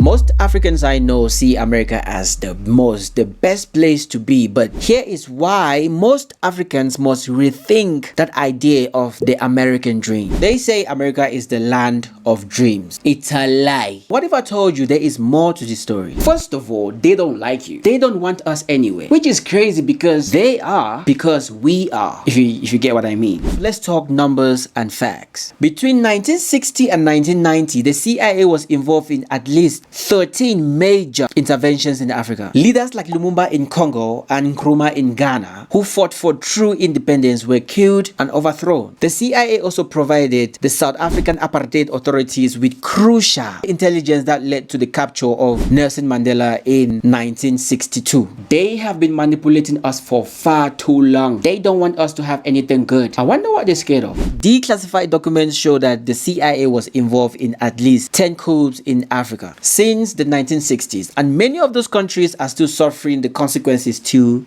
Most Africans I know see America as the best place to be, but here is why most Africans must rethink that idea of the American dream. They say America is the land of dreams. It's a lie. What if I told you there is more to the story? First of all, they don't like you. They don't want us anyway, which is crazy because they are because we are, if you get what I mean. Let's talk numbers and facts. Between 1960 and 1990, the CIA was involved in at least 13 major interventions in Africa. Leaders like Lumumba in Congo and Nkrumah in Ghana, who fought for true independence, were killed and overthrown. The CIA also provided the South African apartheid authorities with crucial intelligence that led to the capture of Nelson Mandela in 1962. They have been manipulating us for far too long. They don't want us to have anything good. I wonder what they're scared of. Declassified documents show that the CIA was involved in at least 10 coups in Africa since the 1960s, and many of those countries are still suffering the consequences to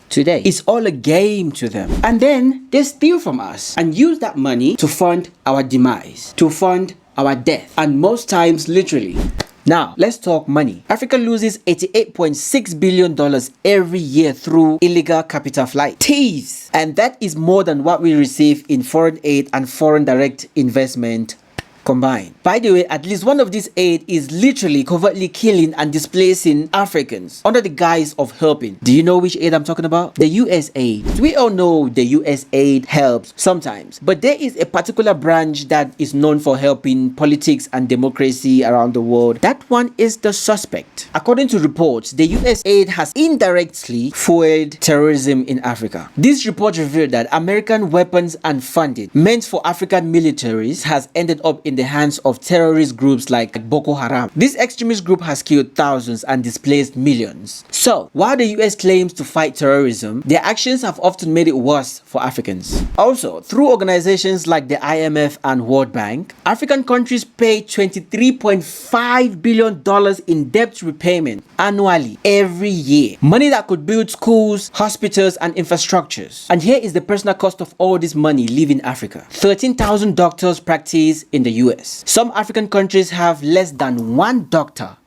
today. It's all a game to them. And then they steal from us and use that money to fund our demise, to fund our death, and most times literally. Now, let's talk money. Africa loses $88.6 billion every year through illegal capital flight. Thieves! And that is more than what we receive in foreign aid and foreign direct investment combined. By the way, at least one of these aid is literally covertly killing and displacing Africans under the guise of helping. Do you know which aid I'm talking about? The US aid. We all know the US aid helps sometimes, but there is a particular branch that is known for helping politics and democracy around the world. That one is the suspect. According to reports, the US aid has indirectly fueled terrorism in Africa. This report revealed that American weapons and funding meant for African militaries has ended up in the hands of terrorist groups like Boko Haram. This extremist group has killed thousands and displaced millions. So, while the US claims to fight terrorism, their actions have often made it worse for Africans. Also, through organizations like the IMF and World Bank, African countries pay $23.5 billion in debt repayment annually every year. Money that could build schools, hospitals, and infrastructures. And here is the personal cost of all this money leaving Africa. 13,000 doctors practice in the US. Some African countries have less than one doctor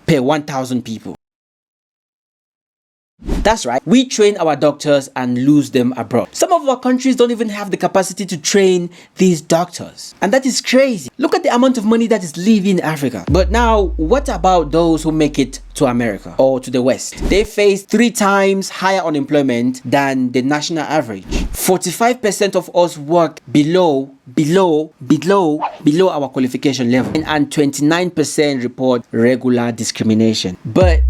per 1,000 people. That's right, we train our doctors and lose them abroad. Some of our countries don't even have the capacity to train these doctors. And that is crazy. Look at the amount of money that is leaving Africa. But now, what about those who make it to America or to the West? They face 3 times higher unemployment than the national average. 45% of us work below our qualification level. And 29% report regular discrimination. But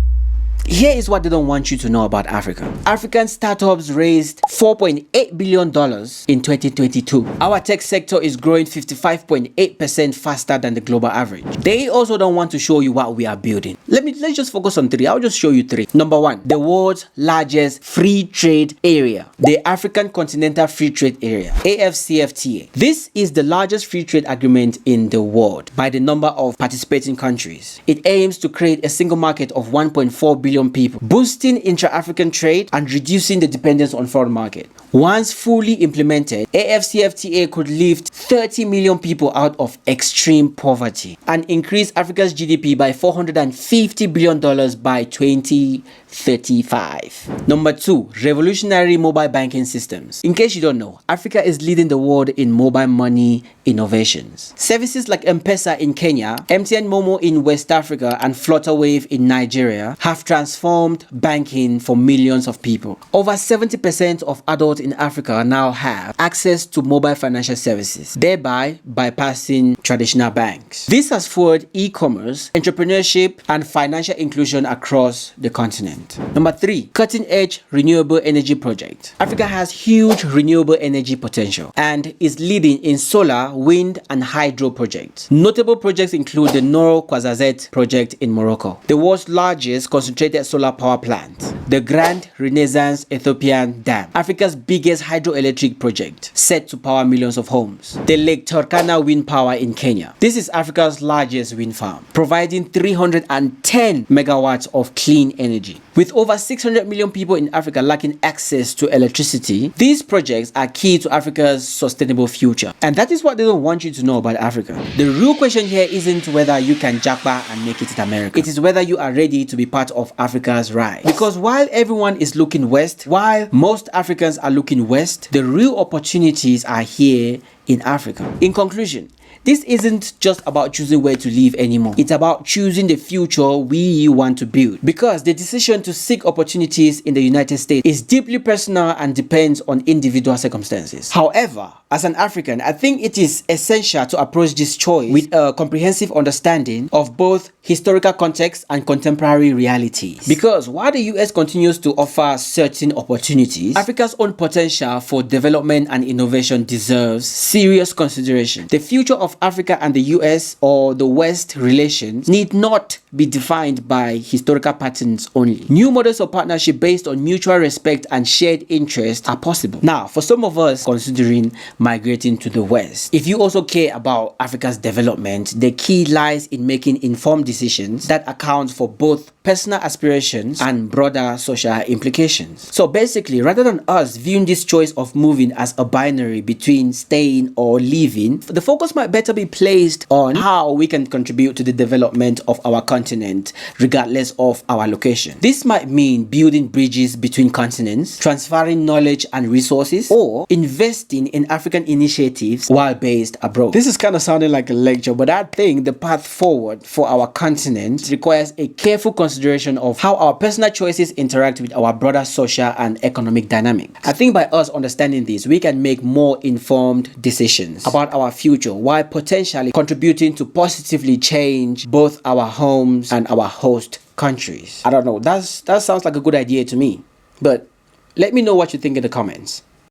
here is what they don't want you to know about Africa. African startups raised $4.8 billion in 2022. Our tech sector is growing 55.8% faster than the global average. They also don't want to show you what we are building. Let's just focus on 3. I'll just show you 3. Number 1, the world's largest free trade area, the African Continental Free Trade Area, AfCFTA. This is the largest free trade agreement in the world by the number of participating countries. It aims to create a single market of 1.4 billion people, boosting intra-African trade and reducing the dependence on foreign market. Once fully implemented, AfCFTA could lift 30 million people out of extreme poverty and increase Africa's GDP by $450 billion by 2035. Number 2, revolutionary mobile banking systems. In case you don't know, Africa is leading the world in mobile money innovations. Services like M-Pesa in Kenya, MTN Momo in West Africa, and Flutterwave in Nigeria have transformed banking for millions of people. Over 70% of adults in Africa now have access to mobile financial services, thereby bypassing traditional banks. This has fueled e-commerce, entrepreneurship, and financial inclusion across the continent. Number 3, cutting-edge renewable energy project. Africa has huge renewable energy potential and is leading in solar, wind, and hydro projects. Notable projects include the Noro Kwazazet project in Morocco, the world's largest concentrated integrated solar power plant, the Grand Renaissance Ethiopian Dam, Africa's biggest hydroelectric project, set to power millions of homes, the Lake Turkana wind power in Kenya. This is Africa's largest wind farm, providing 310 megawatts of clean energy. With over 600 million people in Africa lacking access to electricity, these projects are key to Africa's sustainable future. And that is what they don't want you to know about Africa. The real question here isn't whether you can jackpot and make it in America. It is whether you are ready to be part of Africa's rise. Because while everyone is looking west, while most Africans are looking west, the real opportunities are here in Africa. In conclusion, this isn't just about choosing where to live anymore. It's about choosing the future we want to build. Because the decision to seek opportunities in the United States is deeply personal and depends on individual circumstances. However, as an African, I think it is essential to approach this choice with a comprehensive understanding of both historical context and contemporary realities. Because while the US continues to offer certain opportunities, Africa's own potential for development and innovation deserves serious consideration. The future of Africa and the US or the West relations need not be defined by historical patterns only. New models of partnership based on mutual respect and shared interest are possible. Now, for some of us considering migrating to the West, if you also care about Africa's development, the key lies in making informed decisions that account for both personal aspirations and broader social implications. So basically, rather than us viewing this choice of moving as a binary between staying or leaving, the focus might better be placed on how we can contribute to the development of our continent regardless of our location. This might mean building bridges between continents, transferring knowledge and resources, or investing in African initiatives while based abroad. This is kind of sounding like a lecture, but I think the path forward for our continent requires a careful consideration of how our personal choices interact with our broader social and economic dynamic. I think by us understanding this, we can make more informed decisions about our future while potentially contributing to positively change both our homes and our host countries. I don't know, that sounds like a good idea to me, but let me know what you think in the comments.